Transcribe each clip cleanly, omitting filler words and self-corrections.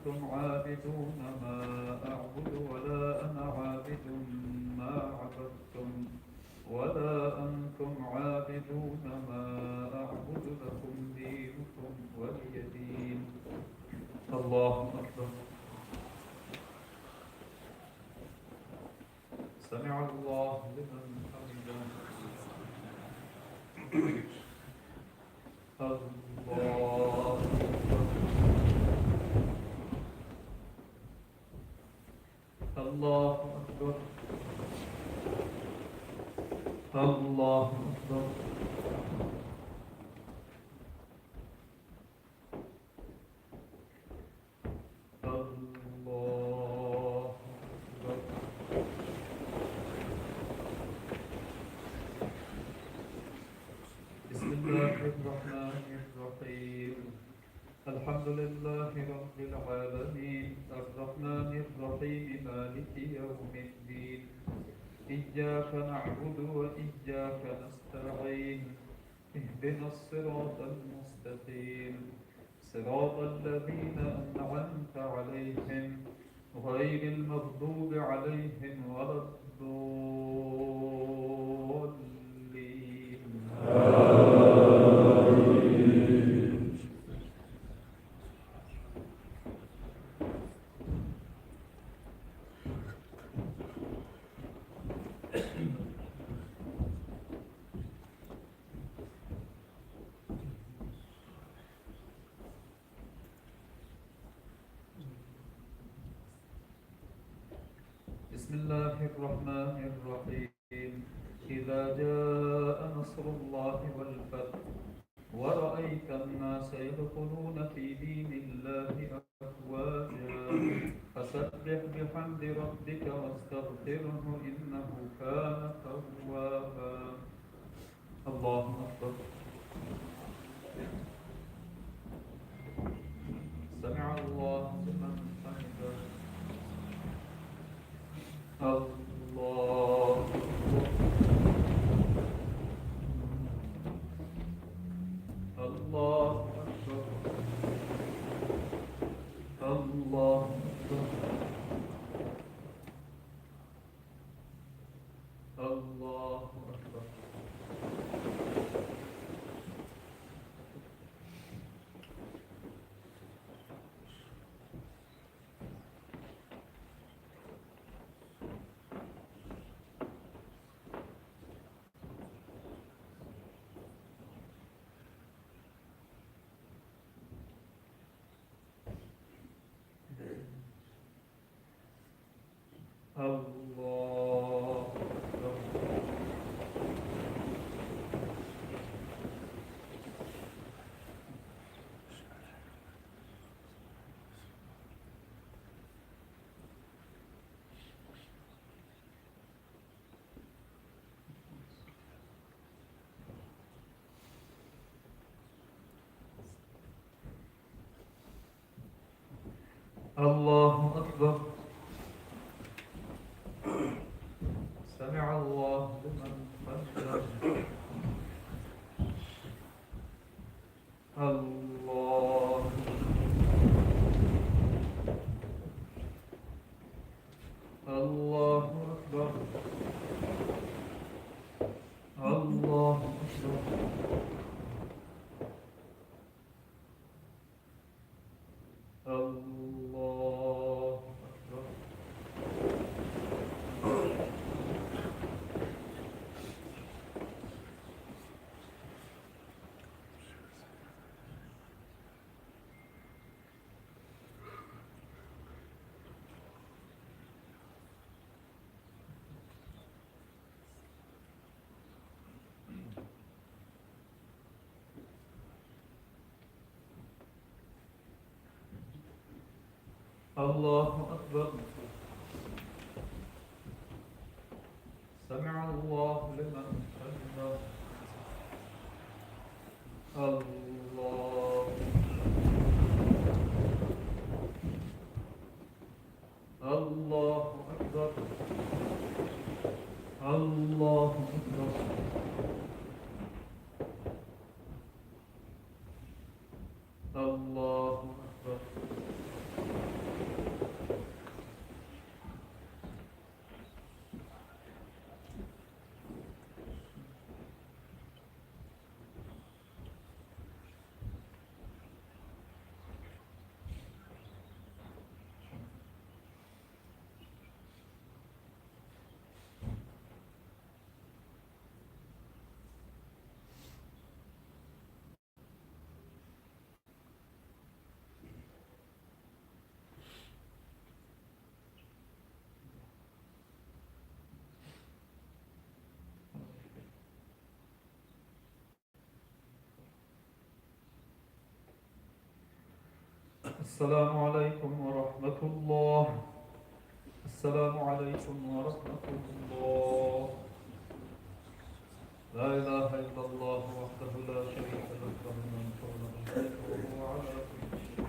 أنتم عابدون ما أعبد ولا أنا عابد ما عبدتم ولا أنتم عابدون ما أعبد لكم دينكم ولي دين. الله أكبر. سمع الله لمن حمده. الله أكبر. الله أكبر. الله أكبر. الله أكبر. بسم الله الرحمن الرحيم. الحمد لله رب العالمين الرحمن الرحيم مالك يوم الدين إياك نعبد وإياك نستعين اهدنا الصراط المستقيم صراط الذين أنعمت عليهم غير المغضوب عليهم ولا الضالين. بسم الله الرحمن الرحيم. إذا جاء نصر الله والفتح ورأيت الناس يدخلون في دين الله أفواجا فسبح بحمد ربك واستغفره إنه كان توابا. الله أكبر. سمع الله لمن حمده. الله أكبر. الله أكبر. الله أكبر. الله أكبر. الله أكبر. الله أكبر. سمع الله لمن حمده. الله الله أكبر. الله أكبر. الله أكبر. الله أكبر. سمع الله لمن حمده. الله الله أكبر. الله أكبر. الله أكبر. السلام عليكم ورحمة الله. السلام عليكم ورحمة الله. لا إله إلا الله وحده لا شريك له له الملك وله الحمد وهو على كل شيء.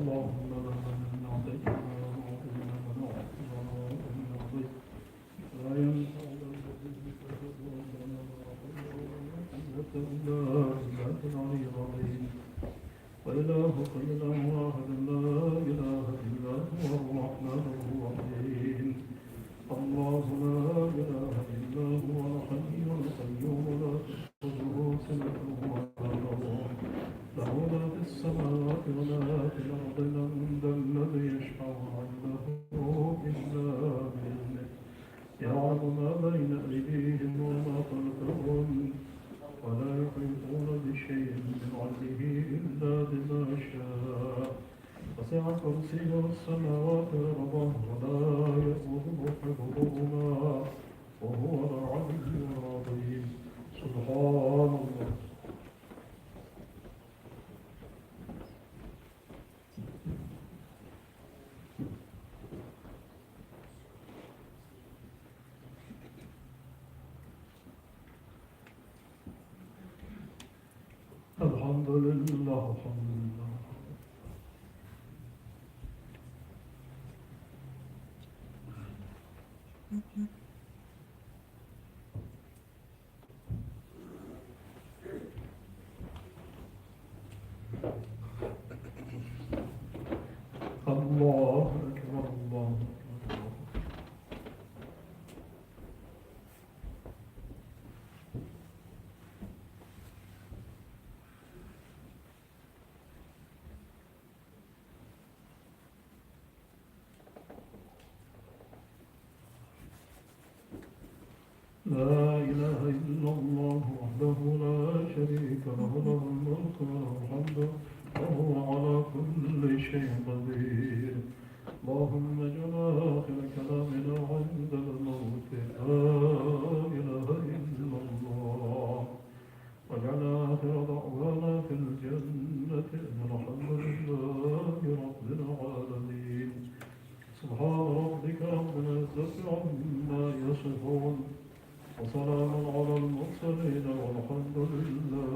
اللهم لا من أعطيت ولا معطي لمن منعت ولا معطي من أعطيت لا ينفع ذا الجد منك الجد ربنا ولا حول ولا قوة إلا بالله العلي العظيم وإلهكم إله واحد لا إله إلا هو الرحمن الرحيم الله لا إله إلا هو الحي القيوم لا تأخذه سنة ولا نوم له ما في السماوات وما في الأرض من ذا الذي يشفع عنده إلا بإذنه يعلم ما بين أيديهم وما خلفهم ولا يحيطون بشيء من علمه إلا بما شاء وسع كرسيه السماوات والأرض ولا يؤوده حفظهما وهو العلي العظيم سبحان الله. الحمد لله الحمد لله. الله أكبر الله أكبر. لا إله إلا الله وحده لا شريك له له الملك وله الحمد وهو على كل شيء قدير. اللهم اجعل آخر كلامنا عند الموت لا إله إلا الله واجعل آخر دعوانا في الجنة الحمد لله رب العالمين. سبحان ربك رب العزة عما يصفون وسلام على المرسلين والحمد لله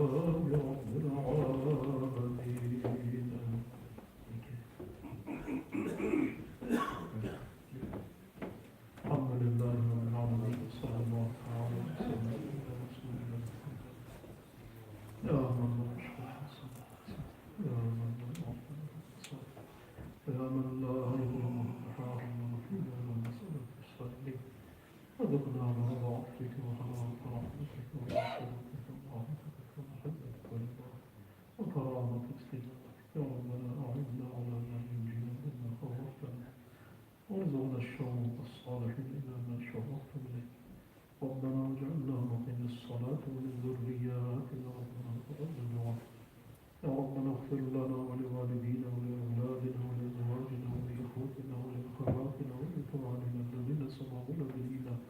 اغفر لنا ولوالدينا ولأولادنا ولأزواجنا ولإخوتنا ولأخواتنا ولإخواننا الذين سبقونا بالإيمان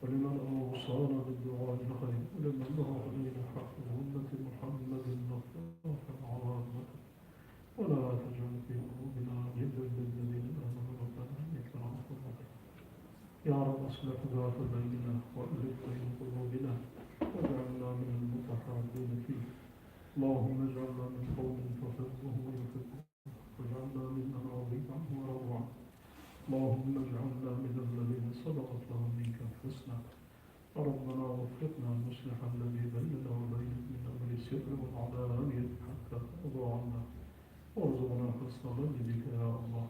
ولمن أوصانا بالدعاء الخير ولمن ضاع علينا حق أمة محمد نصرا عامة ولا تجعل في قلوبنا غلا للذين آمنوا ربنا إنك رؤوف رحيم يا رب أصلح ذات بيننا وألف بين قلوبنا واجعلنا من المتحابين فيه اللهم اجعلنا من قوم تحبه ويحبه واجعلنا ممن رضيت عنه ورضوا عنه اللهم اجعلنا من الذين صدقت لهم منك الحسنى ربنا وفقنا المصلح الذي بيننا وبينك من أمر السر والعلانية حتى ترضى عنا وارزقنا حسن ظن بك يا الله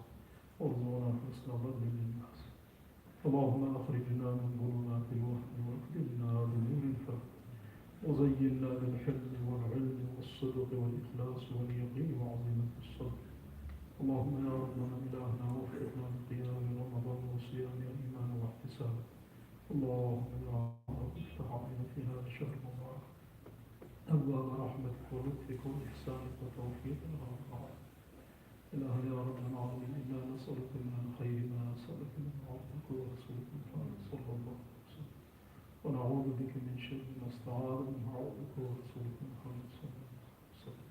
وارزقنا حسن ظن بالناس اللهم أخرجنا من ظلمات الوهم وأكرمنا بنور الفهم وزينا بالحلم والعلم والصدق والإخلاص واليقين وعظيمة الصبر اللهم يا ربنا إلهنا وفقنا لقيام رمضان وصيام إيمان واحتساب اللهم يا رب افتح علينا في هذا الشهر المبارك أبواب رحمتك ولطفك وإحسانك وتوفيقك يا رب العالمين إله يا رب العالمين إنا نسألك من الخير ما نسألك من عبدك ورسولك محمد صلى الله عليه وسلم ونعوذ بك من شر ما استعاذ من عبدك ورسولك محمد صلى الله عليه وسلم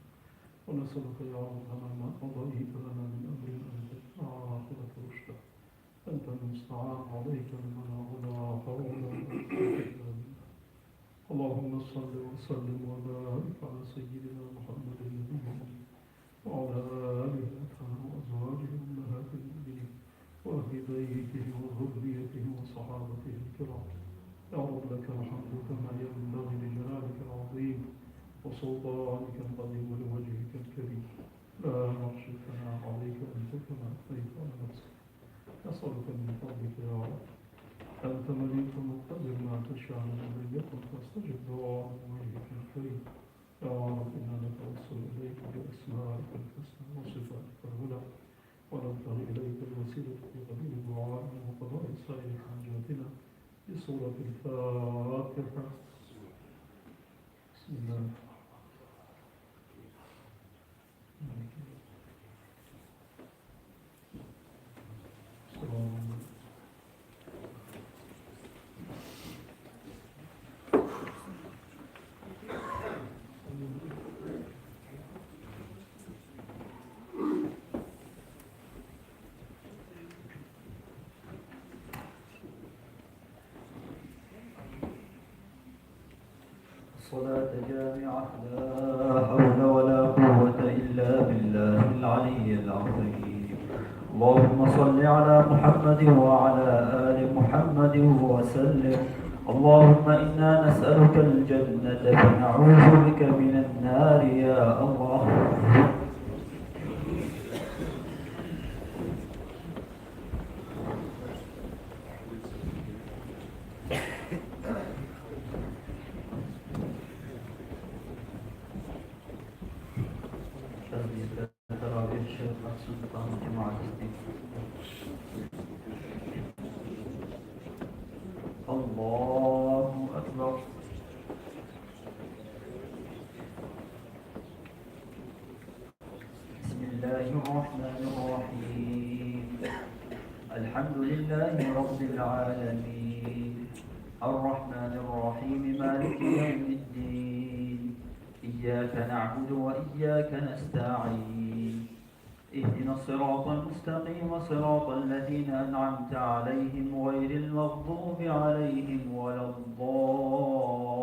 ونسألك يا ربنا ما قضيت لنا من أمر أنت عاقبة رشدا أنت المستعان عليك لمن ولا حول ولا قوة إلا بالله اللهم صل وسلم وبارك على سيدنا محمد النبي وعلى آله وأزواجه أمهات المؤمنين وأهل بيته وذريته وصحابته الكرام يا رب لك الحمد كما ينبغي لجلالك العظيم وسلطانك القديم ولوجهك الكريم لا نخشى الثناء عليك أنت كما أثنيت على نفسك نسألك من فضلك يا رب أنت مليك مقتدر ما تشاء ومن يكن فاستجب دعاء وجهك الكريم يا رب إنا نتوسل إليك بأسمائك الحسنى وصفاتك العلى ونبتغي إليك الوسيلة في قبيل دعائنا وقضاء سائر حاجاتنا بسورة الفاتحة بسم الله صلاة جامعة لا حول ولا قوة إلا بالله العلي العظيم اللهم صل على محمد وعلى آل محمد وسلم اللهم إنا نسألك الجنة ونعوذ بك من النار يا الله الله أكبر بسم الله الرحمن الرحيم الحمد لله رب العالمين الرحمن الرحيم مالك يوم الدين إياك نعبد وإياك نستعين اهدنا الصراط المستقيم صراط الذين أنعمت عليهم غير المغضوب عليهم ولا الضالين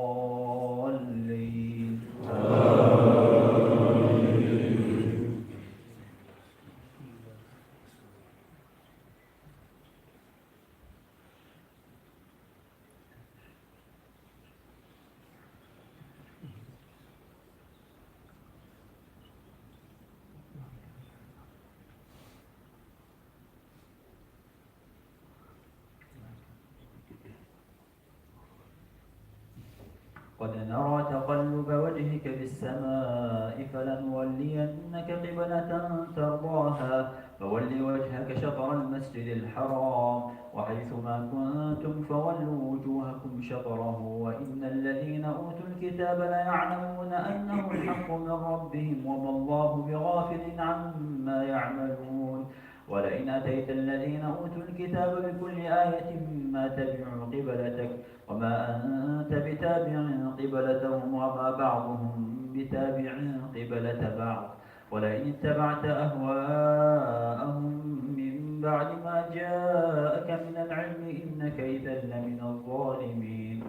قد نرى تقلب وجهك في السماء فلنولينك قبلة ترضاها فول وجهك شطر المسجد الحرام وحيث ما كنتم فولوا وجوهكم شطره وإن الذين أوتوا الكتاب ليعلمون أنه الحق من ربهم وما الله بغافل عما يعملون ولئن أتيت الذين أوتوا الكتاب بكل آية ما تبعوا قبلتك وما أنت بتابع قبلتهم وما بعضهم بتابع قبلة بعض ولئن اتبعت أهواءهم من بعد ما جاءك من العلم إنك إذا لمن الظالمين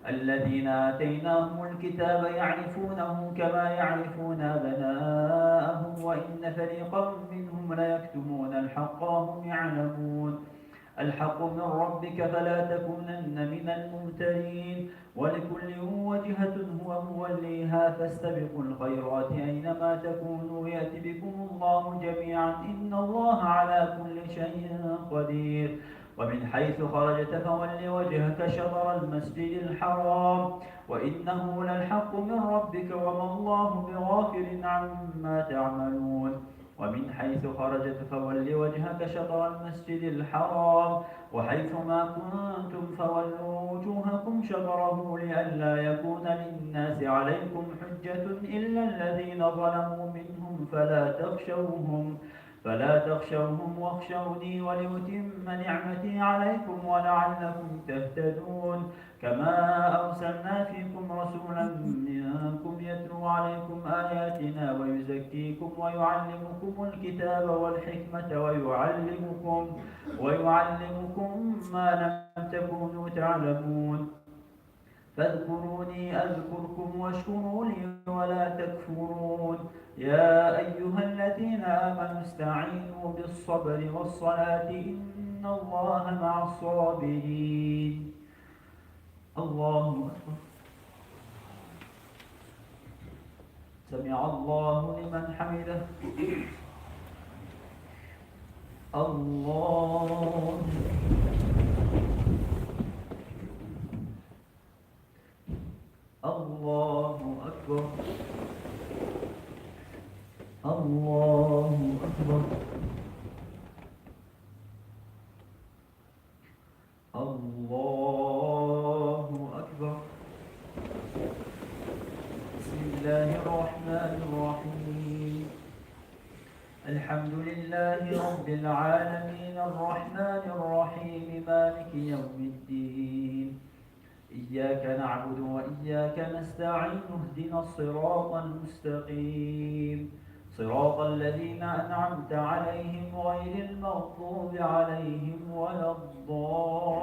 الذين آتيناهم الكتاب يعرفونه كما يعرفون أبناءهم وإن فريقا منهم ليكتمون الحق وهم يعلمون الحق من ربك فلا تكونن من الممترين ولكل وجهة هو موليها فاستبقوا الخيرات أينما تكونوا يأت بكم الله جميعا إن الله على كل شيء قدير ومن حيث خرجت فول وجهك شطر المسجد الحرام وإنه للحق من ربك وما الله بغافل عما تعملون ومن حيث خرجت فول وجهك شطر المسجد الحرام وحيث ما كنتم فولوا وجوهكم شطره لئلا يكون للناس عليكم حجة إلا الذين ظلموا منهم فلا تخشوهم واخشوني ولأتم نعمتي عليكم ولعلكم تهتدون كما أرسلنا فيكم رسولا منكم يتلو عليكم آياتنا ويزكيكم ويعلمكم الكتاب والحكمة ويعلمكم ما لم تكونوا تعلمون فاذكروني أذكركم واشكروا لي ولا تكفرون يا أيها الذين آمنوا استعينوا بالصبر والصلاة إن الله مع الصابرين الله أكبر سمع الله لمن حمده الله الله أكبر الله أكبر الله أكبر بسم الله الرحمن الرحيم الحمد لله رب العالمين الرحمن الرحيم مالك يوم الدين إياك نعبد وإياك نستعين اهدنا الصراط المستقيم صراط الذين أنعمت عليهم غير المغضوب عليهم ولا الضالين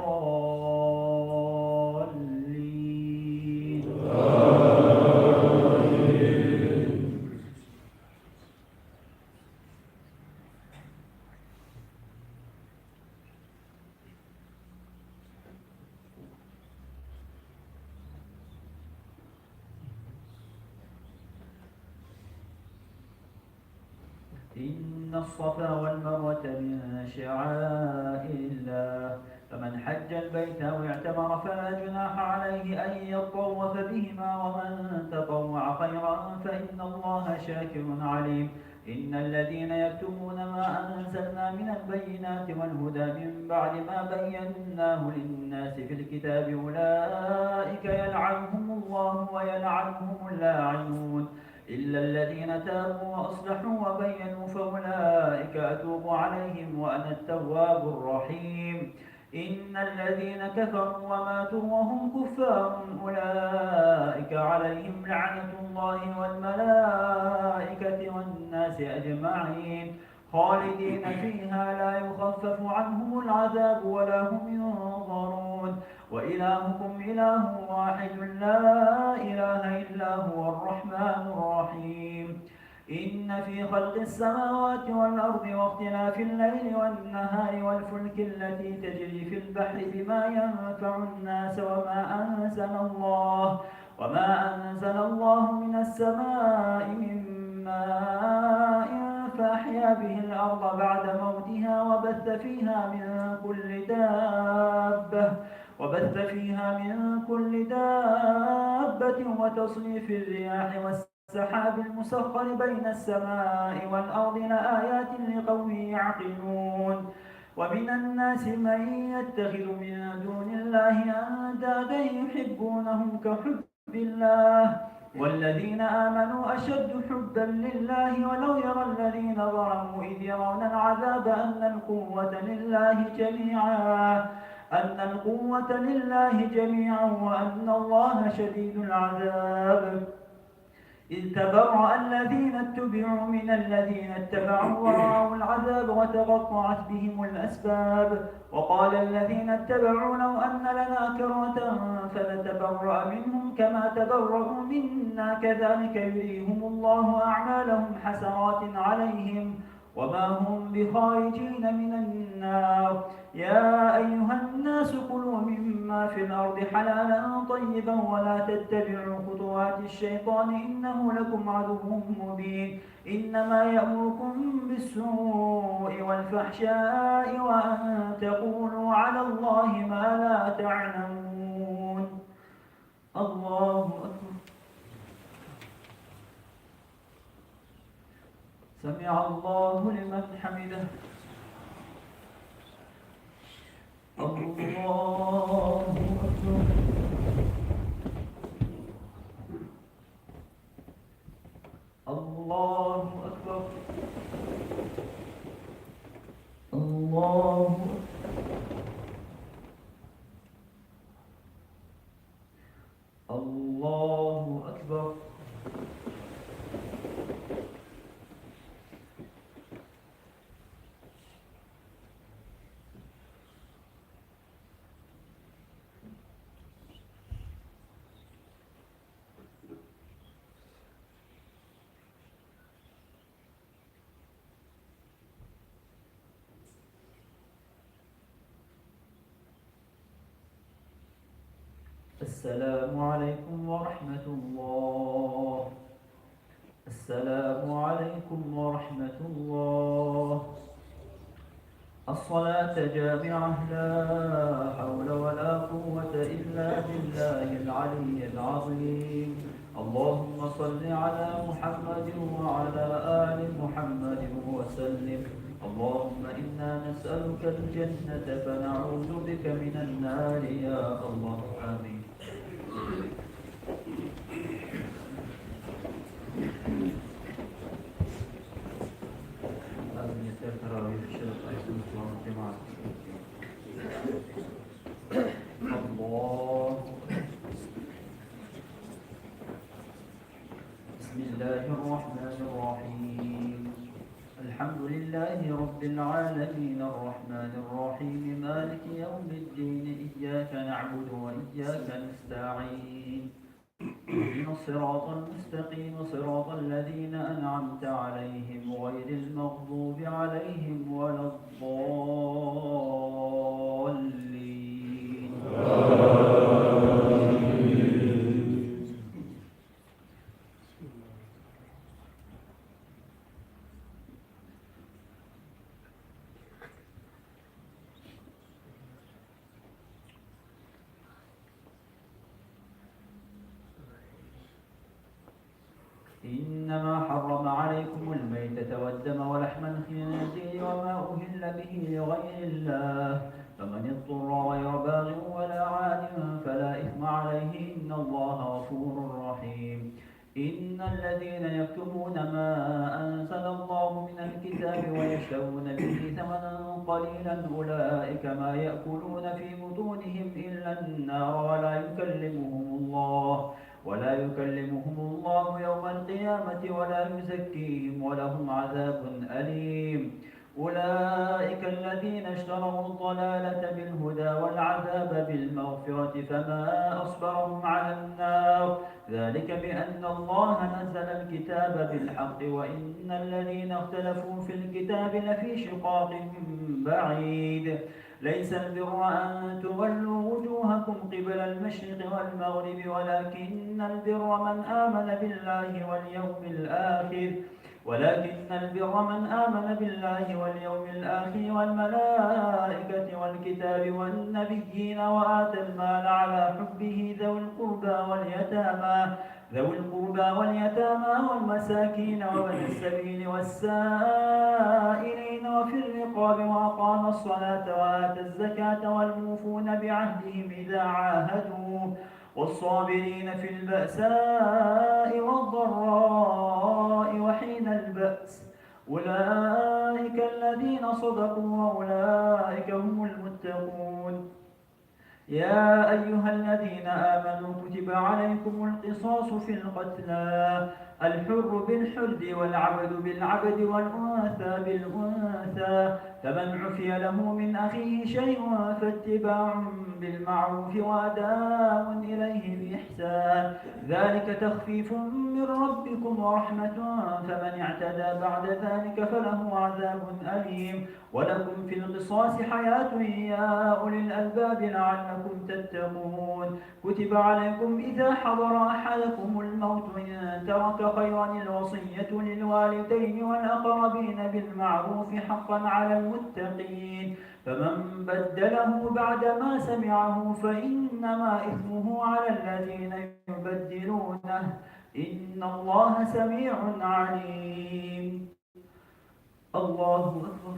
إن الصفا والمروة من شعائر الله فمن حج البيت أو اعتمر فلا جناح عليه أن يطوف بهما ومن تطوع خيرا فإن الله شاكر عليم إن الذين يكتمون ما أنزلنا من البينات والهدى من بعد ما بيناه للناس في الكتاب أولئك يلعنهم الله ويلعنهم اللاعنون إلا الذين تابوا وأصلحوا وبينوا فأولئك أتوب عليهم وأنا التواب الرحيم إن الذين كفروا وماتوا وهم كفار أولئك عليهم لعنة الله والملائكة والناس أجمعين خالدين فيها لا يخفف عنهم العذاب ولا هم ينظرون وإلهكم إله واحد لا إله إلا هو الرحمن الرحيم إن في خلق السماوات والأرض واختلاف الليل والنهار والفلك التي تجري في البحر بما ينفع الناس وما أنزل الله من السماء من ماء فأحيا به الأرض بعد موتها وبث وبث فيها من كل دابة وتصريف الرياح والسحاب المسخر بين السماء والأرض لآيات لقوم يعقلون ومن الناس من يتخذ من دون الله أندادا يحبونهم كحب الله والذين آمنوا أشد حبا لله ولو يرى الذين ظلموا إذ يرون العذاب أن القوة لله جميعا وأن الله شديد العذاب إذ تبرأ الذين اتبعوا من الذين اتبعوا ورأوا العذاب وتقطعت بهم الأسباب وقال الذين اتبعوا لو أن لنا كرة فنتبرأ منهم كما تبرأوا منا كذلك يريهم الله أعمالهم حسرات عليهم وما هم بخارجين من النار يا أيها الناس كلوا مما في الأرض حلالا طيبا ولا تتبعوا خطوات الشيطان إنه لكم عدو مبين إنما يأمركم بالسوء والفحشاء وأن تقولوا على الله ما لا تعلمون الله أكبر سمع الله لمن حمده الله أكبر الله أكبر الله الله أكبر السلام عليكم ورحمة الله السلام عليكم ورحمة الله الصلاة جامعة لا حول ولا قوة إلا بالله العلي العظيم اللهم صل على محمد وعلى آل محمد وسلم اللهم إنا نسألك الجنة فنعوذ بك من النار يا الله آمين الله بسم الله الرحمن الرحيم الحمد لله رب العالمين الرحمن الرحيم مالك يوم الدين إياك نعبد وإياك نستعين اهدنا الصراط المستقيم صراط الذين أنعمت عليهم غير المغضوب عليهم ولا الضالين إنما حرم عليكم الميتة والدم ولحم الخنزير وما أهل به لغير الله فمن اضطر غير باغ ولا عاد فلا إثم عليه إن الله غفور رحيم إن الذين يكتمون ما أنزل الله من الكتاب ويشترون به ثمنا قليلا أولئك ما يأكلون في بطونهم إلا النار ولا يكلمهم الله يوم القيامة ولا يزكيهم ولهم عذاب أليم أولئك الذين اشتروا الضلالة بالهدى والعذاب بالمغفرة فما أصبرهم على النار ذلك بأن الله نزل الكتاب بالحق وإن الذين اختلفوا في الكتاب لفي شقاق بعيد ليس البر أن تولوا وجوهكم قبل المشرق والمغرب ولكن البر من آمن بالله واليوم الآخر ولكن البر من آمن بالله واليوم الآخر والملائكة والكتاب والنبيين وآتى المال على حبه ذوي القربى واليتامى والمساكين وابن السبيل والسائلين وفي الرقاب وأقام الصلاة وآتى الزكاة والموفون بعهدهم إذا عاهدوا والصابرين في البأساء والضراء وحين البأس أولئك الذين صدقوا وأولئك هم المتقون. يا أيها الذين آمنوا كتب عليكم القصاص في القتلى الحر بالحر والعبد بالعبد والأنثى بالأنثى فمن عفي له من أخيه شيء فاتباع بالمعروف وأداء إليه بإحسان ذلك تخفيف من ربكم ورحمة فمن اعتدى بعد ذلك فله عذاب أليم ولكم في القصاص حياة يا أولي الألباب لعلكم تتقون. كتب عليكم إذا حضر أحدكم الموت إن ترك خيرا الوصية للوالدين والأقربين بالمعروف حقا على المتقين فمن بدله بعدما سمعه فإنما إثمه على الذين يبدلونه إن الله سميع عليم. الله أكبر.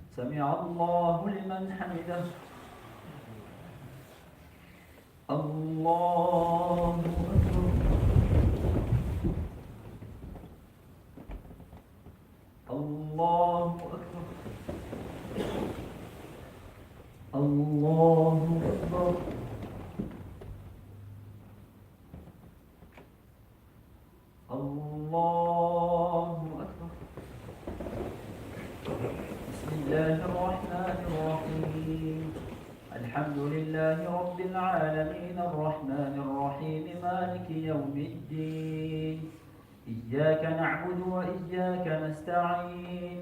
سمع الله لمن حمده. الله أكبر. الله أكبر. الله أكبر. الله أكبر. بسم الله الرحمن الرحيم الحمد لله رب العالمين الرحمن الرحيم مالك يوم الدين إياك نعبد وإياك نستعين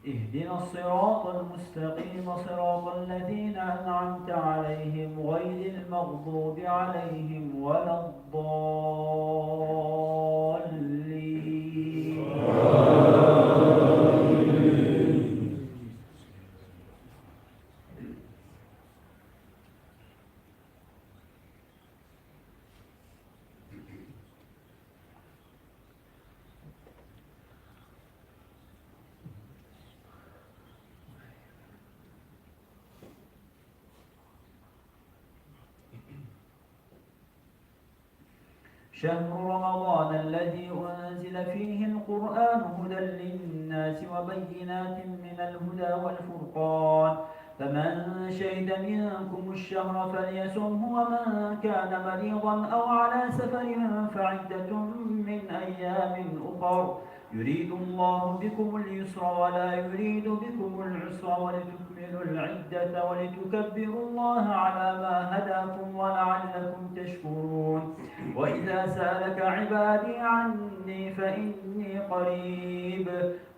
اهدنا الصراط المستقيم صراط الذين أنعمت عليهم غير المغضوب عليهم ولا الضالين. شهر رمضان الذي أنزل فيه القرآن هدى للناس وبينات من الهدى والفرقان فمن شهد منكم الشهر فليصمه ومن كان مريضا أو على سفر فعدة من أيام أخر يريد الله بكم اليسر ولا يريد بكم العسر ولتكملوا العدة ولتكبروا الله على ما هداكم ولعلكم تشكرون. وإذا سألك عبادي عني فإني قريب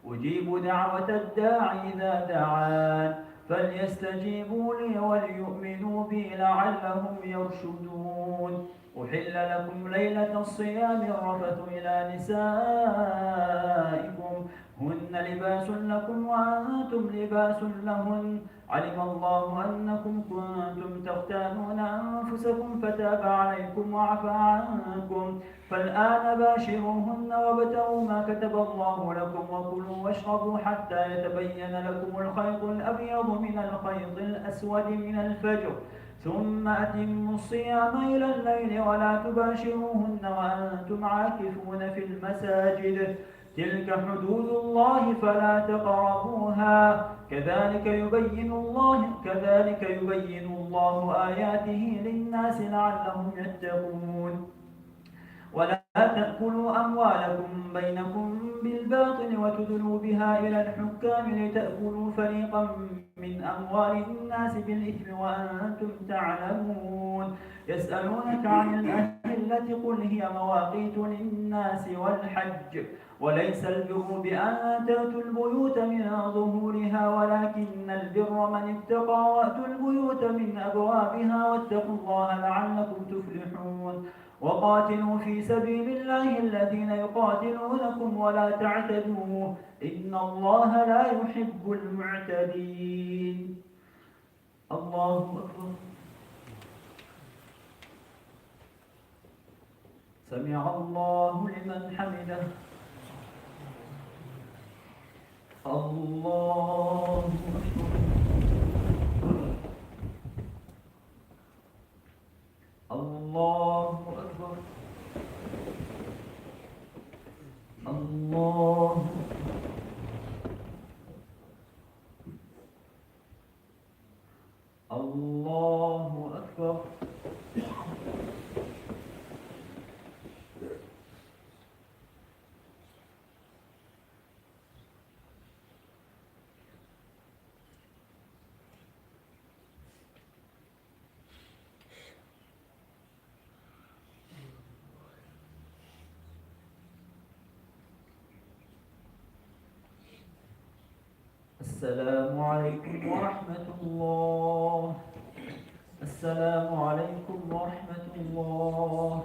أجيب دعوة الداع إذا دعان فليستجيبوا لي وليؤمنوا بي لعلهم يرشدون. أحل لكم ليلة الصيام الرفث إلى نسائكم هن لباس لكم وأنتم لباس لهن علم الله أنكم كنتم تختانون أنفسكم فتاب عليكم وعفى عنكم فالآن باشروهن وابتغوا ما كتب الله لكم وكلوا واشربوا حتى يتبين لكم الخيط الأبيض من الخيط الأسود من الفجر ثم أتموا الصيام إلى الليل ولا تباشروهن وأنتم عاكفون في المساجد تلك حدود الله فلا تقربوها كذلك يبين الله آياته للناس لعلهم يتقون. ولا تأكلوا أموالكم بينكم بالباطل وتدلوا بها إلى الحكام لتأكلوا فريقا من أموال الناس بالإثم وأنتم تعلمون. يسألونك عن الأهلة قل هي مواقيت للناس والحج وليس البر بأن تأتوا البيوت من ظهورها ولكن البر من اتقى وأتوا البيوت من أبوابها واتقوا الله لعلكم تفلحون. وقاتلوا في سبيل الله الذين يقاتلونكم ولا تعتدوا إن الله لا يحب المعتدين. الله أكبر. سمع الله لمن حمده. الله أكبر. الله أكبر. الله الله أكبر. السلام عليكم ورحمة الله. السلام عليكم ورحمة الله.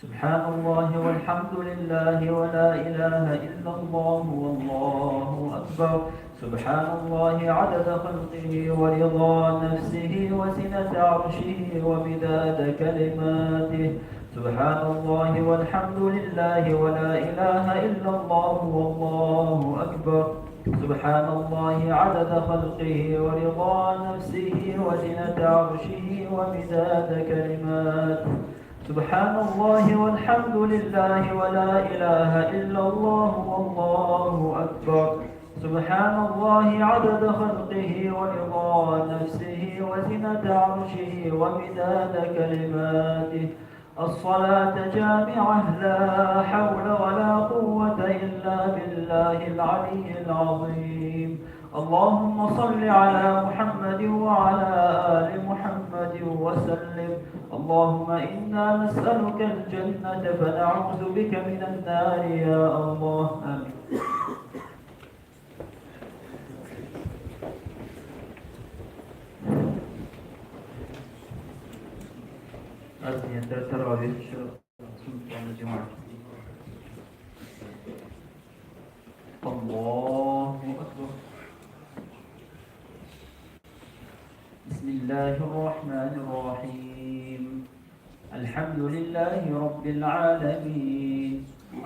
سبحان الله والحمد لله ولا إله إلا الله والله أكبر. سبحان الله عدد خلقه ورضا نفسه وزنة عرشه ومداد كلماته. سبحان الله والحمد لله ولا إله إلا الله والله أكبر. سبحان الله عدد خلقه ورضا نفسه وزنة عرشه ومداد كلماته. سبحان الله والحمد لله ولا إله إلا الله والله أكبر. سبحان الله عدد خلقه ورضا نفسه وزنة عرشه ومداد كلماته. الصلاة جامعة لا حول ولا قوة إلا بالله العلي العظيم. اللهم صل على محمد وعلى آل محمد وسلم. اللهم إنا نسألك الجنة فنعوذ بك من النار يا الله. آمين. أذن التراويح سلطان الجمعة. الله أكبر. بسم الله الرحمن الرحيم. الحمد لله رب العالمين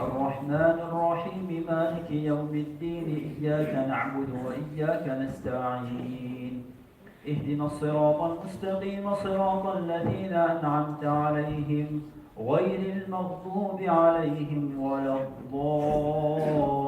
الرحمن الرحيم مالك يوم الدين إياك نعبد وإياك نستعين اهدنا الصراط المستقيم صراط الذين أنعمت عليهم غير المغضوب عليهم ولا الضالين.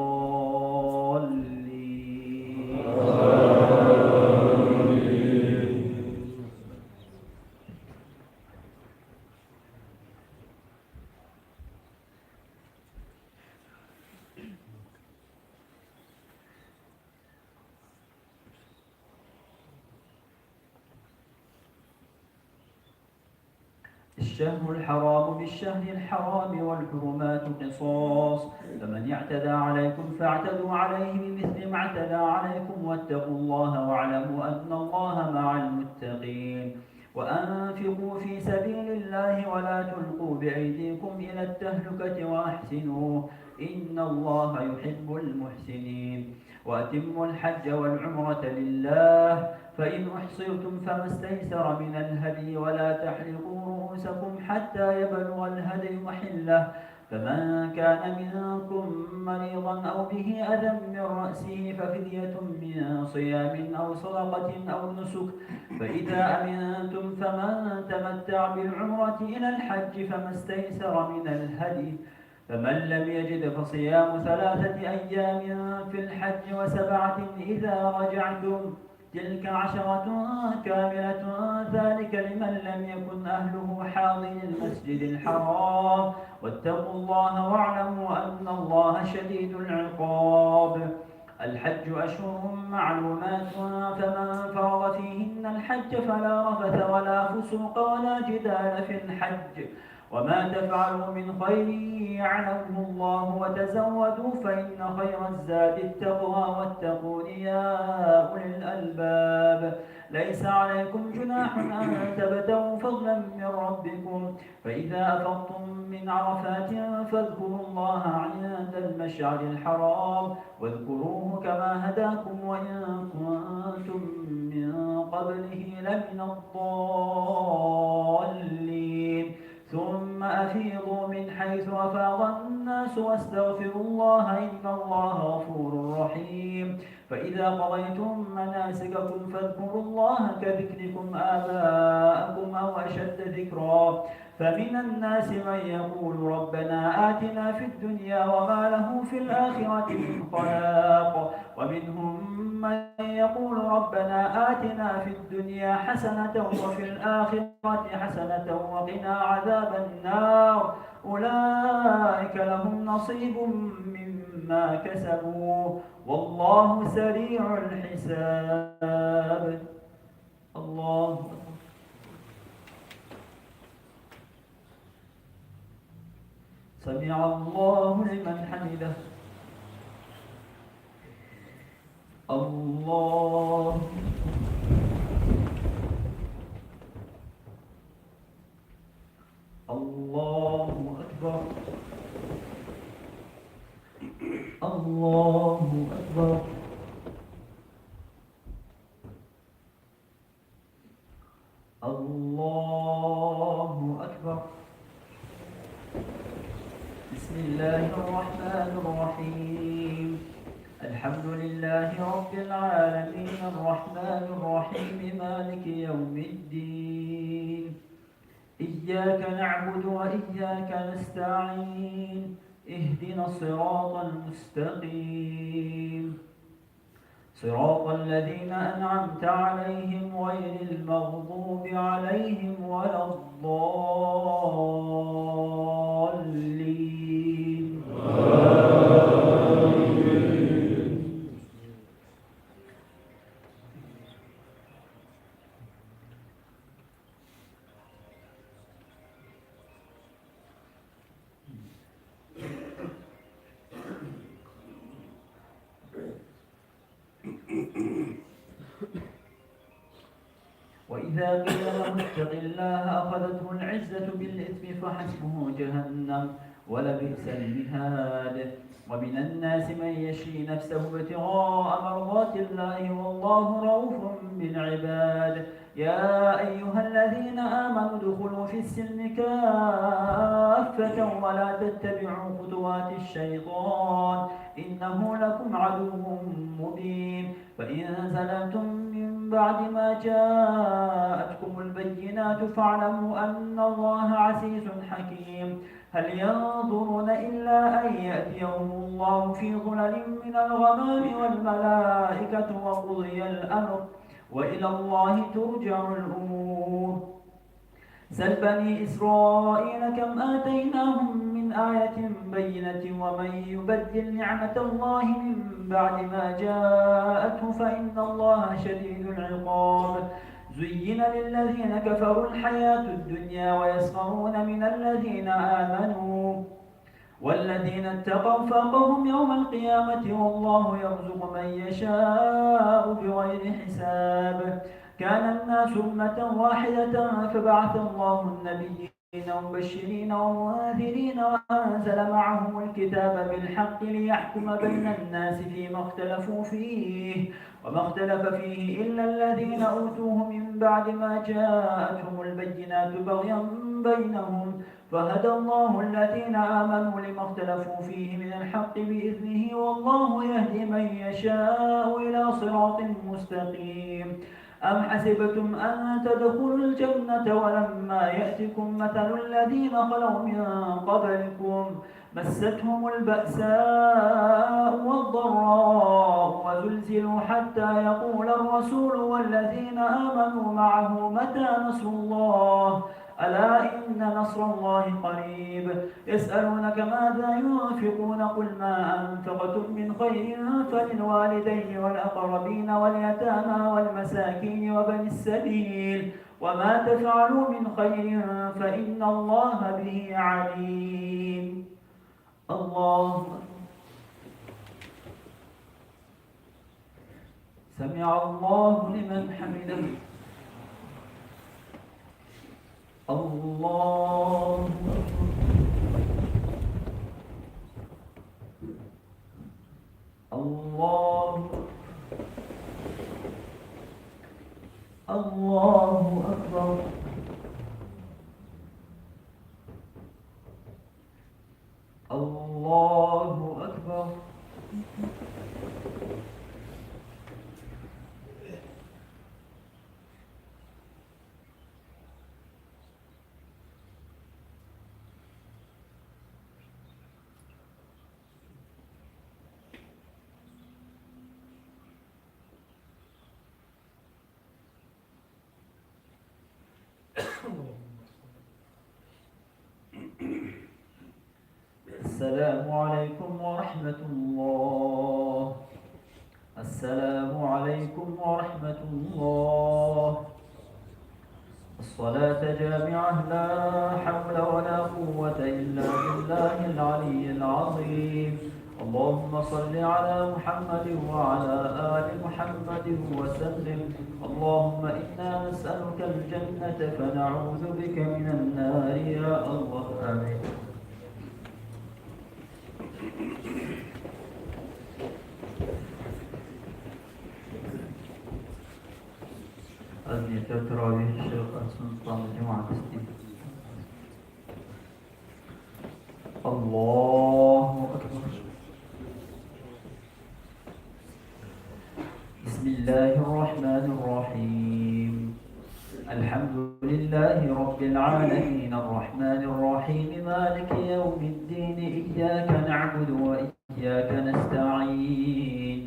الشهر الحرام بالشهر الحرام والحرمات قصاص فمن اعتدى عليكم فاعتدوا عليه بمثل ما اعتدى عليكم واتقوا الله واعلموا أن الله مع المتقين. وأنفقوا في سبيل الله ولا تلقوا بأيديكم إلى التهلكة وأحسنوا إن الله يحب المحسنين. وأتموا الحج والعمرة لله فإن أحصرتم فما استيسر من الهدي ولا تحلقوا رؤوسكم حتى يبلغ الهدي محله. فمن كان منكم مريضا أو به أذى من رأسه ففدية من صيام أو صدقة أو نسك. فإذا أمنتم فمن تمتع بالعمرة إلى الحج فما استيسر من الهدي. فمن لم يجد فصيام 3 أيام في الحج و7 إذا رجعتم تلك 10 كاملة ذلك لمن لم يكن أهله حاضر المسجد الحرام. واتقوا الله واعلموا أن الله شديد العقاب. الحج أشهر معلومات فمن فرض فيهن الحج فلا رفث ولا فسوق ولا جدال في الحج وما تفعلوا من خير يعلمه الله وتزودوا فإن خير الزاد التقوى واتقون يا أولي الألباب ليس عليكم جناح أن تبتغوا فضلا من ربكم، فإذا أفضتم من عرفات فاذكروا الله عند المشعر الحرام واذكروه كما هداكم وإن كنتم من قبله لمن الضالين. ثم أفيضوا من حيث أفاض الناس واستغفروا الله إن الله غفور رحيم. فإذا قضيتم مناسككم فاذكروا الله كذكركم آباءكم أو أشد ذكرا. فمن الناس من يقول ربنا آتنا في الدنيا وما له في الآخرة من خلاق، ومنهم من يقول ربنا آتنا في الدنيا حسنة وفي الآخرة حسنة وقنا عذاب النار. أولئك لهم نصيب مما كسبوا والله سريع الحساب. الله أكبر. سمع الله لمن حمده. الله الله أكبر. الله أكبر. الله أكبر. بسم الله الرحمن الرحيم. الحمد لله رب العالمين الرحمن الرحيم مالك يوم الدين. إياك نعبد وإياك نستعين. اهدنا الصراط المستقيم صراط الذين أنعمت عليهم غير المغضوب عليهم ولا الضالين. وإذا قيل له اتق الله أخذته العزة بالإثم فحسبه جهنم ولبئس المهاد. ومن الناس من يشري نفسه ابتغاء مرضات الله والله رؤوف بالعباد. يا أيها الذين آمنوا ادخلوا في السلم كافة ولا تتبعوا خطوات الشيطان إنه لكم عدو مبين. فإن زللتم من بعد ما جاءتكم البينات فاعلموا أن الله عزيز حكيم. هل ينظرون إلا أن يأتيهم الله في ظلل من الغمام والملائكة وقضي الأمر وإلى الله ترجع الأمور. سل بني إسرائيل كم آتيناهم من آية بينة ومن يبدل نعمة الله من بعد ما جاءته فإن الله شديد العقاب. زين للذين كفروا الحياة الدنيا ويسخرون من الذين آمنوا والذين اتقوا فوقهم يوم القيامة والله يرزق من يشاء بغير حساب. كان الناس أمة واحدة فبعث الله النبيين مبشرين ومنذرين وأنزل معهم الكتاب بالحق ليحكم بين الناس فيما اختلفوا فيه وما اختلف فيه إلا الذين أوتوه من بعد ما جاءتهم البينات بغيا بينهم فهدى الله الذين آمنوا لما اختلفوا فيه من الحق بإذنه والله يهدي من يشاء إلى صراط مستقيم. أم حسبتم أن تدخلوا الجنة ولما يأتكم مثل الذين خلوا من قبلكم مستهم البأساء والضراء وزلزلوا حتى يقول الرسول والذين آمنوا معه متى نصر الله ألا إن نصر الله قريب. يسألونك ماذا ينفقون قل ما أنفقتم من خير فللوالدين والأقربين واليتامى والمساكين وبني السبيل وما تفعلوا من خير فإن الله به عليم. الله سمع الله لمن حمده. الله الله الله أكبر. الله أكبر. السلام عليكم ورحمة الله. السلام عليكم ورحمة الله. الصلاة جامعة لا حول ولا قوة إلا بالله العلي العظيم. اللهم صل على محمد وعلى آل محمد وسلم. اللهم إنا نسألك الجنة فنعوذ بك من النار يا الله. آمين. أذن تراويح الشيخ سلطان الجمعة تسليم. الله أكبر. بسم الله الرحمن الرحيم. الحمد لله رب العالمين الرحمن الرحيم مالك يوم الدين إياك نعبد وإياك نستعين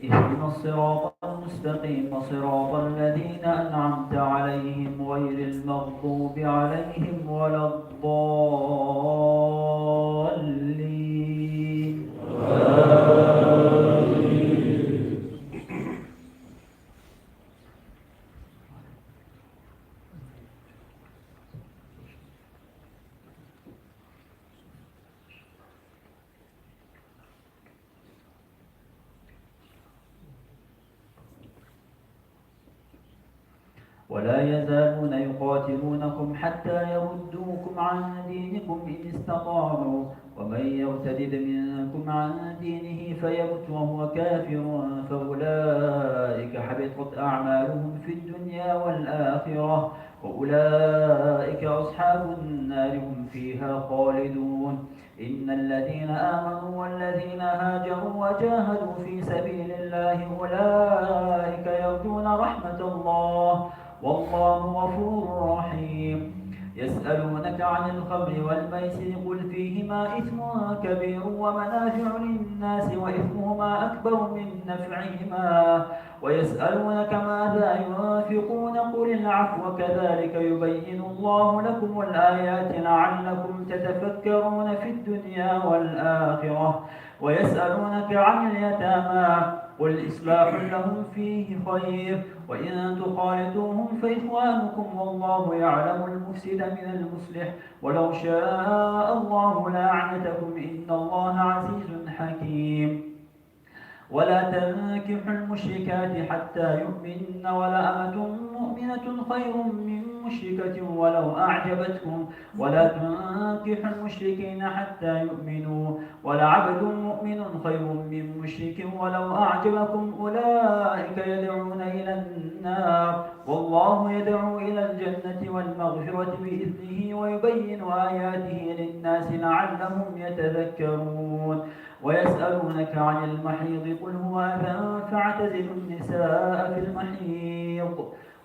اهدنا الصراط المستقيم صراط الذين أنعمت عليهم غير المغضوب عليهم ولا الضالين. ولا يزالون يقاتلونكم حتى يردوكم عن دينكم إن استطاعوا ومن يرتد منكم عن دينه فيمت وهو كافر فأولئك حبطت أعمالهم في الدنيا والآخرة وأولئك أصحاب النار هم فيها خالدون. إن الذين آمنوا والذين هاجروا وجاهدوا في سبيل الله أولئك يرجون رحمة الله والله غفور رحيم. يسألونك عن الخمر والميسر قل فيهما إثم كبير ومنافع للناس وإثمهما أكبر من نفعهما ويسألونك ماذا ينفقون قل العفو كذلك يبين الله لكم الآيات لعلكم تتفكرون في الدنيا والآخرة. ويسألونك عن اليتامى قل إصلاح لهم فيه خير وإن تخالطوهم فإخوانكم والله يعلم المفسد من المصلح ولو شاء الله لأعنتكم إن الله عزيز حكيم. ولا تنكحوا المشركات حتى يؤمنن ولأمة مؤمنة خير من مشركة ولو أعجبتكم ولا تنكحوا المشركين حتى يؤمنوا ولعبد مؤمن خير من مشرك ولو أعجبكم أولئك يدعون إلى النار والله يدعو إلى الجنة والمغفرة بإذنه ويبين آياته للناس لعلهم يتذكرون. ويسألونك عن المحيض قل هو أذى فاعتزلوا النساء في المحيض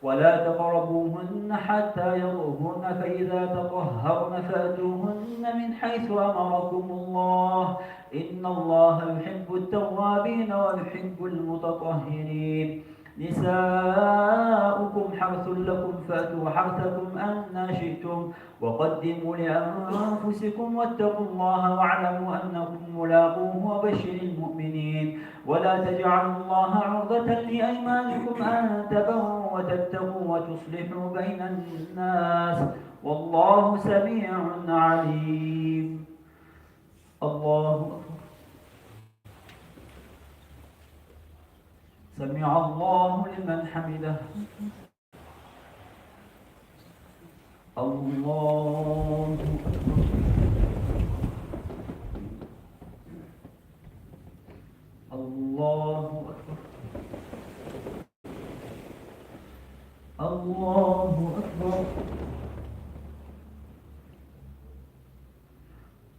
ولا تقربوهن حتى يطهرن فإذا تطهرن فأتوهن من حيث أمركم الله إن الله يحب التوابين ويحب المتطهرين. نساؤكم حرث لكم فأتوا حرثكم أن شئتم وقدموا لأنفسكم واتقوا الله واعلموا أنكم ملاقوه وبشر المؤمنين. ولا تجعلوا الله عرضة لأيمانكم أن تبروا وتتقوا وتصلحوا بين الناس والله سميع عليم. الله أكبر. سمع الله لمن حمده. الله أكبر. الله أكبر. الله أكبر.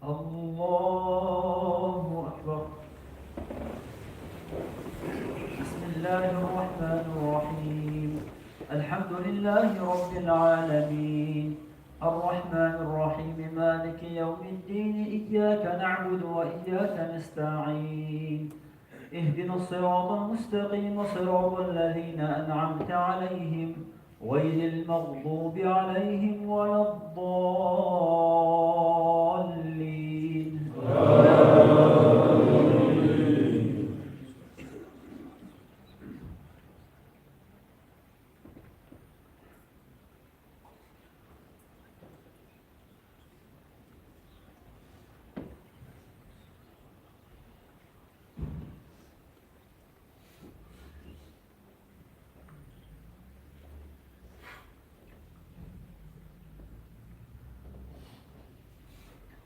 الله أكبر. بسم الله الرحمن الرحيم. الحمد لله رب العالمين، الرحمن الرحيم، مالك يوم الدين، إياك نعبد وإياك نستعين، اهدنا الصراط المستقيم، صراط الذين أنعمت عليهم غير المغضوب عليهم ولا الضالين.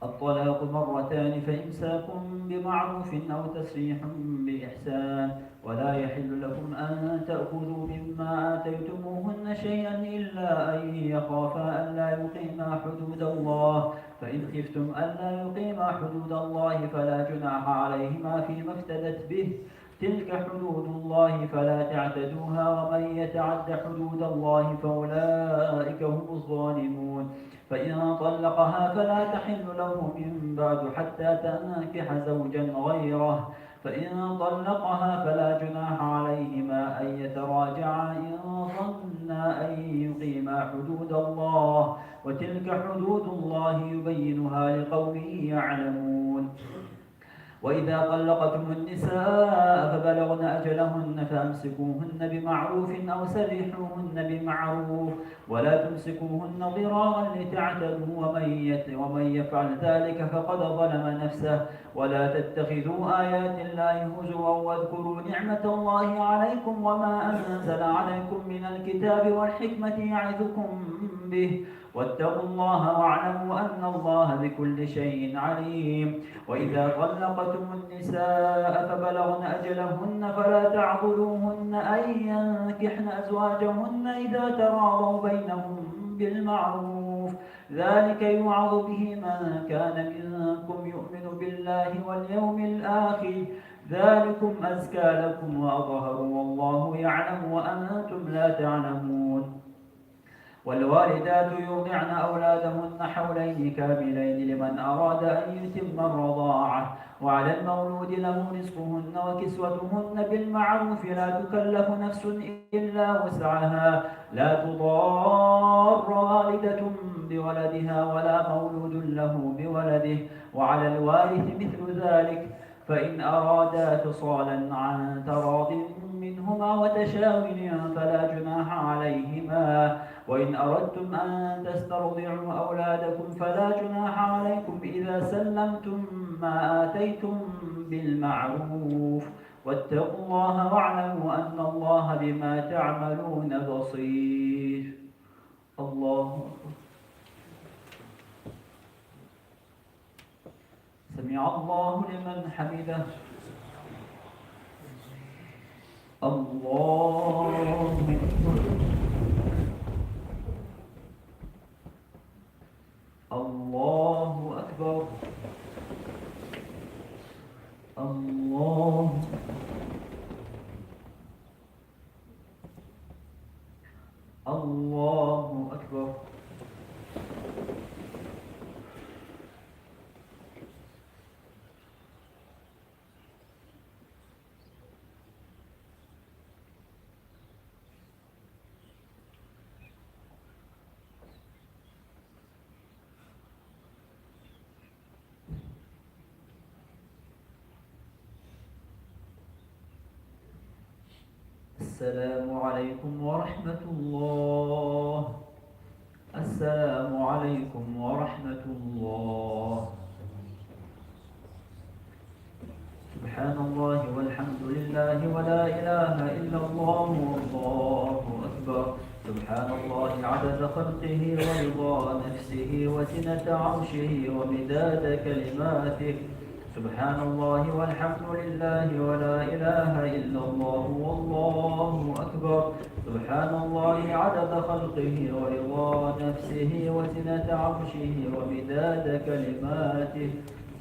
الطلاق مرتان، فإمساك بمعروف أو تسريح بإحسان، ولا يحل لكم أن تأخذوا مما آتيتموهن شيئا إلا أن يخافا ألا يقيما حدود الله، فإن خفتم ألا يقيما حدود الله فلا جناح عليهما فيما افتدت به، تلك حدود الله فلا تعتدوها، ومن يتعد حدود الله فأولئك هم الظالمون. فإن طلقها فلا تحل له من بعد حتى تنكح زوجا غيره، فإن طلقها فلا جناح عليهما أن يتراجعا إن ظنا أن يقيما حدود الله، وتلك حدود الله يبينها لقوم يعلمون. وإذا طلقتم النساء فبلغن أجلهن فأمسكوهن بمعروف أو سرحوهن بمعروف، ولا تمسكوهن ضرارا لتعتدوا، ومن يفعل ذلك فقد ظلم نفسه. ولا تتخذوا آيات الله هزوا، واذكروا نعمة الله عليكم وما أنزل عليكم من الكتاب والحكمة يعظكم به، واتقوا الله واعلموا أن الله بكل شيء عليم. وإذا طلقتم النساء فبلغن أجلهن فلا تعضلوهن أن ينكحن أزواجهن إذا تراضوا بينهم بالمعروف، ذلك يوعظ به من كان منكم يؤمن بالله واليوم الآخر، ذلكم أزكى لكم وأطهر، والله يعلم وأنتم لا تعلمون. والوالدات يرضعن أولادهن حولين كاملين لمن أراد أن يتم الرضاعة، وعلى المولود له رزقهن وكسوتهن بالمعروف، لا تكلف نفس إلا وسعها، لا تضار والدة بولدها ولا مولود له بولده، وعلى الوارث مثل ذلك، فإن أرادا فصالا عن تراض منهما وتشاور فلا جناح عليهما. وإن أردتم أن تسترضعوا أولادكم فلا جناح عليكم إذا سلمتم ما آتيتم بالمعروف، واتقوا الله واعلموا أن الله بما تعملون بصير. الله أكبر. سمع الله لمن حمده. الله أكبر. الله أكبر. الله الله أكبر. السلام عليكم ورحمة الله. السلام عليكم ورحمة الله. سبحان سبحان الله والحمد لله ولا إله إلا الله والله أكبر. سبحان الله عدد خلقه ورضا نفسه وزنة عرشه ومداد كلماته. سبحان الله والحمد لله ولا إله إلا الله والله أكبر. سبحان الله عدد خلقه ورضا نفسه وزنة عرشه ومداد كلماته.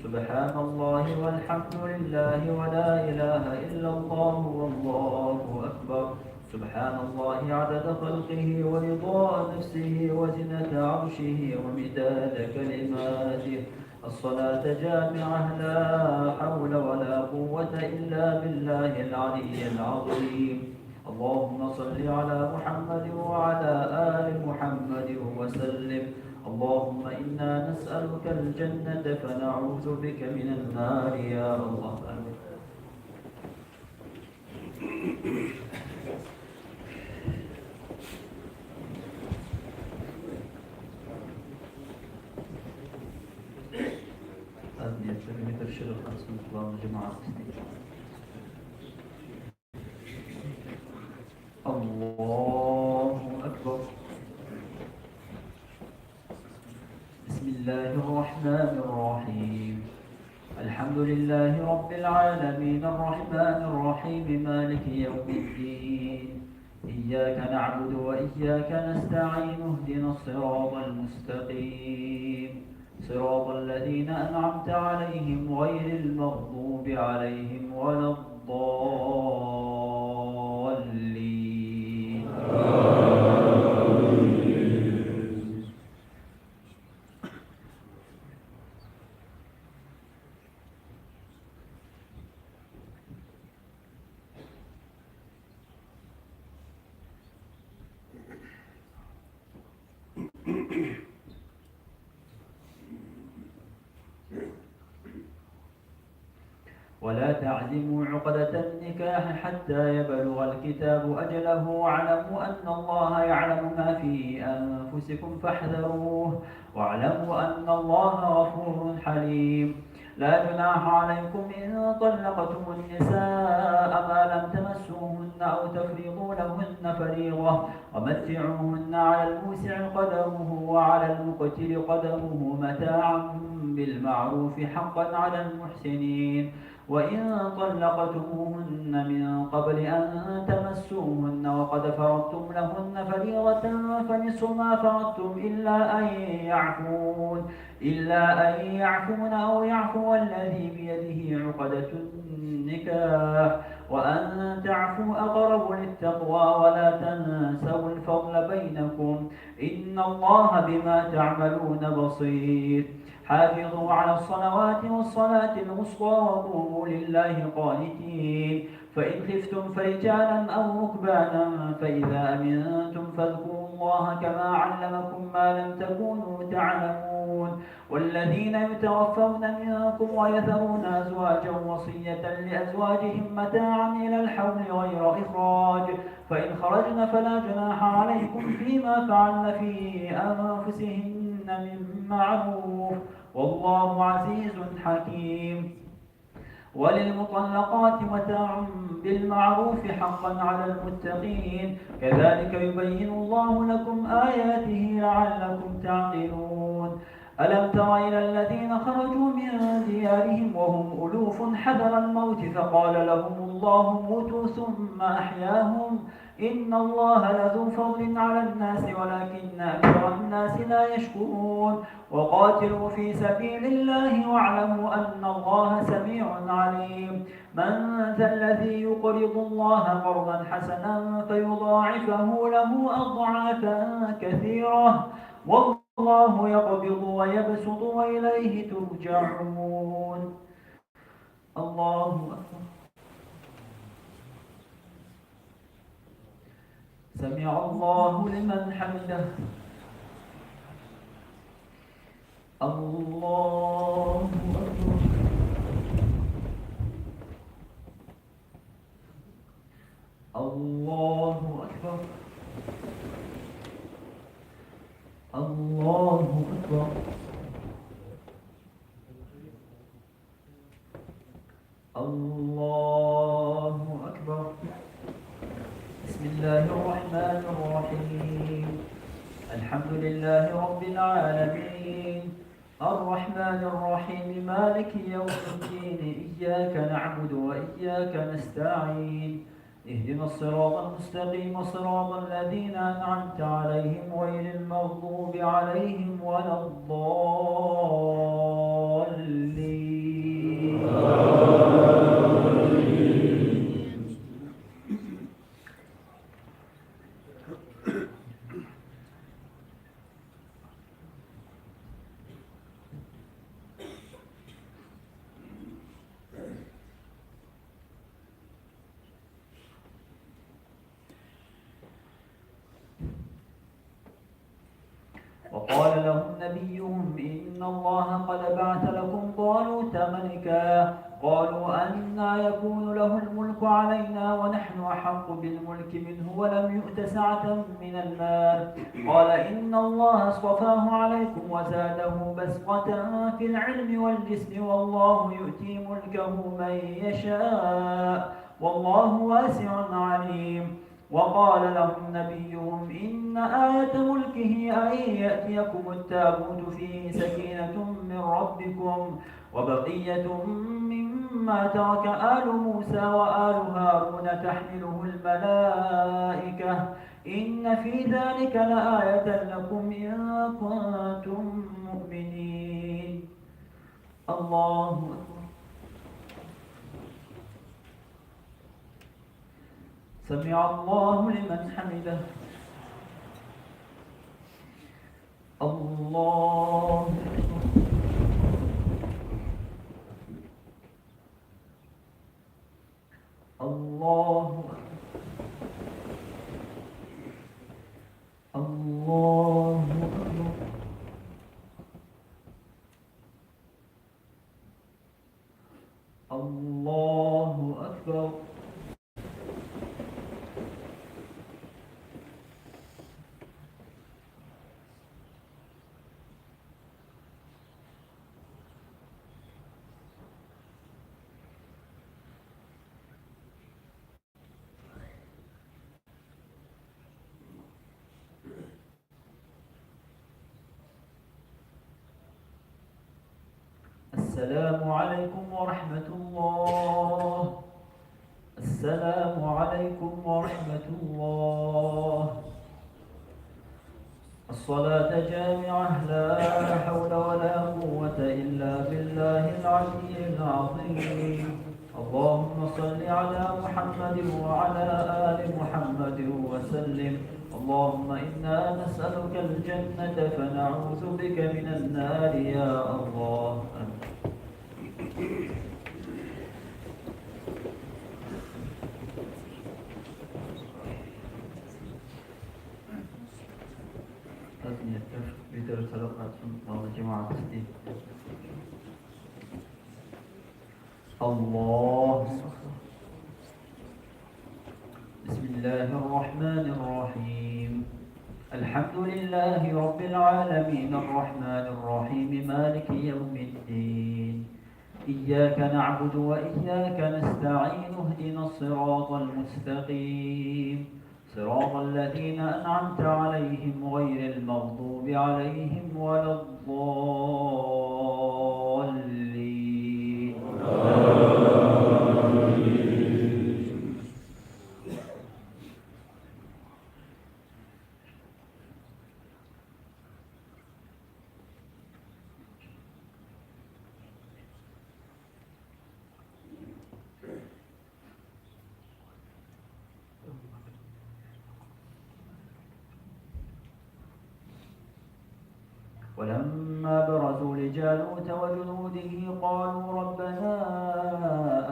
سبحان الله والحمد لله ولا إله إلا الله والله أكبر. سبحان الله عدد خلقه ورضا نفسه وزنة عرشه ومداد كلماته. الصلاة جامعة لا حول ولا قوة إلا بالله العلي العظيم. اللهم صل على محمد وعلى آل محمد وسلم. اللهم إنا نسألك الجنة فنعوذ بك من النار يا الله. آمين. آمين. ترشد الخمس من الله جماعة الله أكبر. بسم الله الرحمن الرحيم. الحمد لله رب العالمين الرحمن الرحيم مالك يوم الدين. إياك نعبد وإياك نستعين اهدنا الصراط المستقيم صراط الذين أنعمت عليهم غير المغضوب عليهم ولا الضالين. ولا تعزموا عقدة النكاح حتى يبلغ الكتاب أجله واعلموا أن الله يعلم ما في أنفسكم فاحذروه واعلموا أن الله غفور حليم. لا جناح عليكم إن طلقتم النساء ما لم تمسوهن أو تفرضوا لهن فريضة ومتعوهن على الموسع قدره وعلى المقتر قدره متاعا بالمعروف حقا على المحسنين. وإن طلقتموهن من قبل أن تمسوهن وقد فرضتم لهن فريضة فنصف ما فرضتم إلا أن يعفون أو يعفو الذي بيده عقدة النكاح وأن تعفوا أقرب للتقوى ولا تنسوا الفضل بينكم إن الله بما تعملون بصير. حافظوا على الصلوات والصلاة الوسطى وقوموا لله قانتين. فإن خفتم فرجالا أو ركبانا فإذا أمنتم فاذكروا الله كما علمكم ما لم تكونوا تعلمون. والذين يتوفون منكم ويذرون أزواجا وصية لأزواجهم متاعا إلى الحول غير إخراج فإن خرجن فلا جناح عليكم فيما فعلن في أنفسهن من معروف والله عزيز حكيم. وللمطلقات متاع بالمعروف حقا على المتقين كذلك يبين الله لكم آياته لعلكم تعقلون. ألم تر إلى الذين خرجوا من ديارهم وهم ألوف حذر الموت فقال لهم الله موتوا ثم أحياهم إن الله لذو فضل على الناس ولكن أكثر الناس لا يشكرون. وقاتلوا في سبيل الله واعلموا أن الله سميع عليم. من ذا الذي يقرض الله قرضا حسنا فيضاعفه له أضعافا كثيرة والله يقبض ويبسط وإليه ترجعون. الله أكبر. سمع الله لمن حمده. الله أكبر. الله أكبر. الله أكبر. الله الرحمن الرحيم مالك يوم الدين إياك نعبد وإياك نستعين اهدنا الصراط المستقيم صراط الذين أنعمت عليهم غير المغضوب عليهم ولا الضالين. وقال لهم نبيهم إن الله قد بعث لكم طالوت ملكا قالوا أنى يكون له الملك علينا ونحن أحق بالملك منه ولم يؤت سعة من المال قال إن الله اصطفاه عليكم وزاده بسطة في العلم والجسم والله يؤتي ملكه من يشاء والله واسع عليم. وقال لهم نبيهم إن آية ملكه أن يأتيكم التابوت فيه سكينة من ربكم وبقية مما ترك آل موسى وآل هارون تحمله الملائكة إن في ذلك لآية لكم إن كنتم مؤمنين. الله أكبر. سمع الله لمن حمده. الله أكبر. الله أكبر. الله أكبر. الله أكبر. السلام عليكم ورحمة الله. السلام عليكم ورحمة الله. الصلاة جامعة لا حول ولا قوة إلا بالله العلي العظيم. اللهم صل على محمد وعلى آل محمد وسلم. اللهم إنا نسألك الجنة فنعوذ بك من النار يا الله. بدر صدقات جماعة تسليم. الله. بسم الله الرحمن الرحيم. الحمد لله رب العالمين الرحمن الرحيم مالك يوم الدين إياك نعبد وإياك نستعين اهدنا الصراط المستقيم صراط الذين أنعمت عليهم غير المغضوب عليهم ولا الضالين. ولما برزوا لجالوت وجنوده قالوا ربنا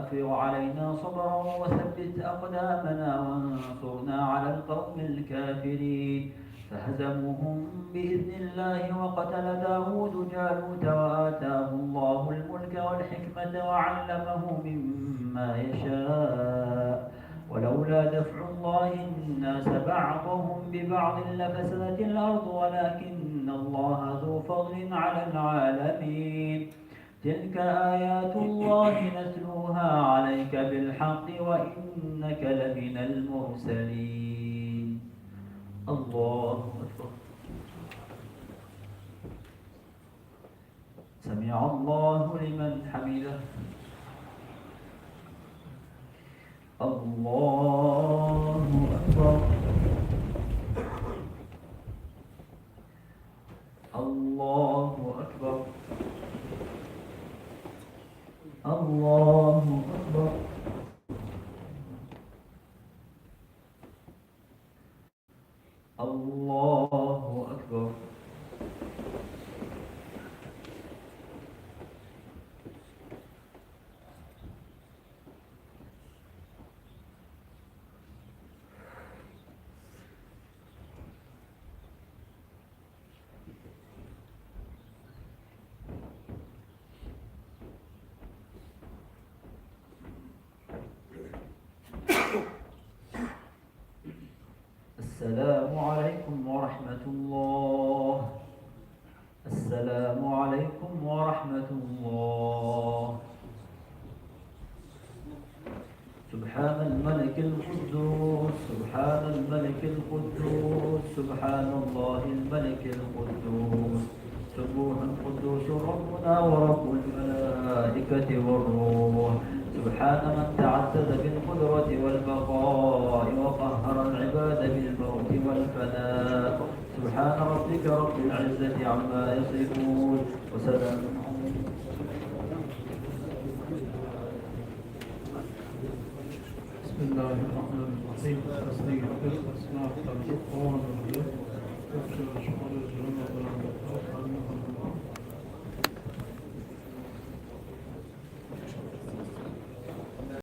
أفرغ علينا صبرا وثبت أقدامنا وانصرنا على القوم الكافرين فهزموهم بإذن الله وقتل داود جالوت وآتاه الله الملك والحكمة وعلمه مما يشاء ولولا دفع الله الناس بعضهم ببعض لفسدت الأرض ولكن الله ذو فضل على العالمين. تلك آيات الله نتلوها عليك بالحق وإنك لمن المرسلين. الله أكبر. سمع الله لمن حمده. الله أكبر. الله أكبر. الله أكبر. الله أكبر. السلام عليكم ورحمة الله. السلام عليكم ورحمة الله. سبحان الملك القدوس. سبحان الملك القدوس. سبحان الله الملك القدوس. سبوح قدوس ربنا ورب الملائكة والروح. سبحان من تعدد بالقدرة والبقاء وقهر العباد بالموت والفناء. سبحان ربك رب العزة عما يصفون وسلام بسم الله الرحمن الرحيم. تصديق الأسماء القرآن والهدى.